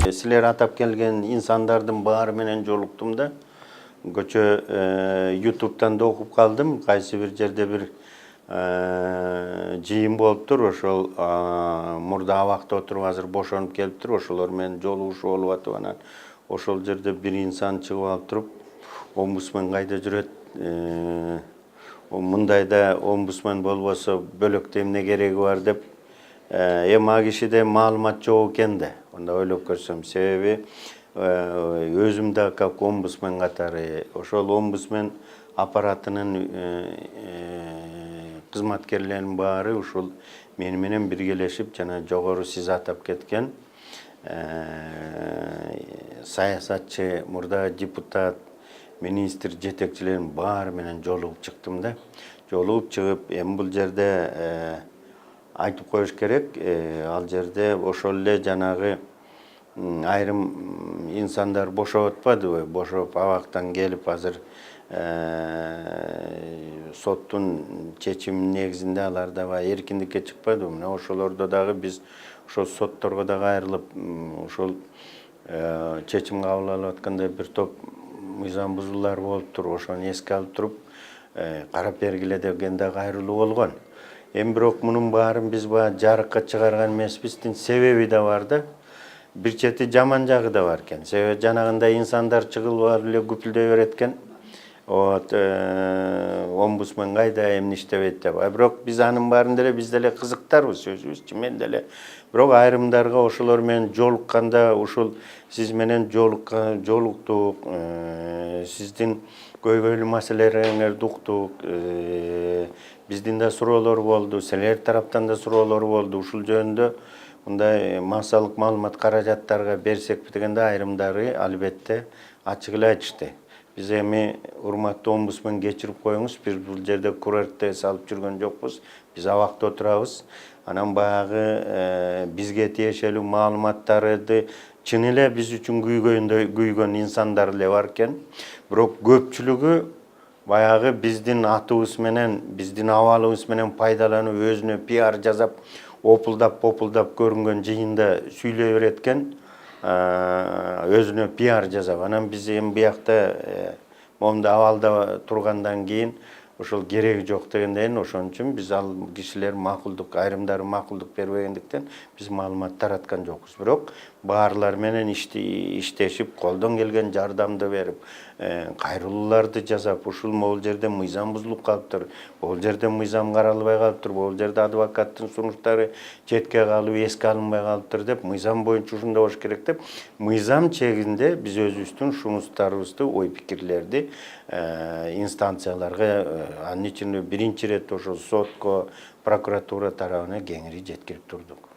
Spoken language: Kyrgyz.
Sizler atap kelgen insanlardan baarı menen joluktum da. Göçö YouTube'dan da okup kaldım. Kayсы bir jerde bir жыйын болуптур. Ошol мурда абакта отуруп азыр бошонуп келиптир. Ошолор менен жолугушуу болуп атып, анан ошол жерде бир инсан чыгып алып туруп, омбудсмен кайда жүрөт? Мындайда омбудсмен болбосо бөлөктө эмне кереги бар деп, эми ал кишиде маалымат жок экен да. Онда ойлоп көрсөм, себеби өзүм да как омбудсмен катары ошол омбудсмен аппаратынын кызматкерлеринин баары ушул мени менен биргелешип, жана жогору сиз атап кеткен саясатчы, мурда депутат, министр, жетекчилерин баары менен жолугуп чыктым да. Жолугуп чыгып, эми бул жерде айтып коюш керек, ал жерде ошол эле жанагы айрым инсандар бошоп атпадыбы? Бошоп абактан келип азыр соттун чечими негизинде алар дагы эркиндикке чыкпадыбы? Мына ошолордо дагы биз ошол сотторго да кайрылып, ошол чечим кабыл алып атканда бир топ мыйзам бузуулар болуптур. Ошону эске алып туруп, карап бергиле деген да кайрылуу болгон. Эми бирок мунун баарын биз жарыкка чыгарган эмеспиздин себеби да бар да. Бир чети жаман жагы да бар экен. Себеби жанагындай инсандар чыгылып эле күпүлдөй берет экен. Омбудсмен кайда, эмне иштебейт деп. Бирок биз анын баарын деле биз деле кызыктарбыз өзүбүзчө, мен деле. Бирок айрымдарга ошолор менен жолукканда, ушул сиз менен жолуктук, сиздин көйгөйлүү маселелериңерди уктук, биздин да суроолор болду, силер тараптан да суроолор болду. Ушул жөнүндө мындай массалык маалымат каражаттарга берсекпи дегенде айрымдары албетте ачык эле айтышты. Биз эми урматтуу омбудсмен кечирип коюңуз, биз бул жерде курортте салып жүргөн жокпуз. Биз абакта отурабыз. Анан баягы бизге тиешелүү маалыматтарды чын эле биз үчүн күйгөн инсандар эле бар экен. Бирок көпчүлүгү баягы биздин атыбыз менен, биздин абалыбыз менен пайдаланып, өзүнө пиар жасап, опулдап көрүнгөн жыйында сүйлөй берет экен, өзүнө пиар жасап. Анан биз эми биякта момундай абалда тургандан кийин ошол кереги жок дегенден, ошон үчүн биз ал кишилер макулдук, айрымдары макулдук бербегендиктен биз маалымат тараткан жокпуз. Бирок баарлар менен иштешип, колдон келген жардамды берип, кайрылууларды жасап, ушул могул жерде мыйзам бузулуп калыптыр, могул жерде мыйзам каралбай калыптыр, могул жерде адвокаттын сунуштары четке калып, эске алынбай калыптыр деп, мыйзам боюнча ушундай болуш керек деп, мыйзам чегинде биз өзүбүздүн шунустарыбызды, ой пикирлерди инстанцияларга, анын ичинде биринчи ирет ошол сотко, прокуратура тарабына кеңири жеткирип турдук.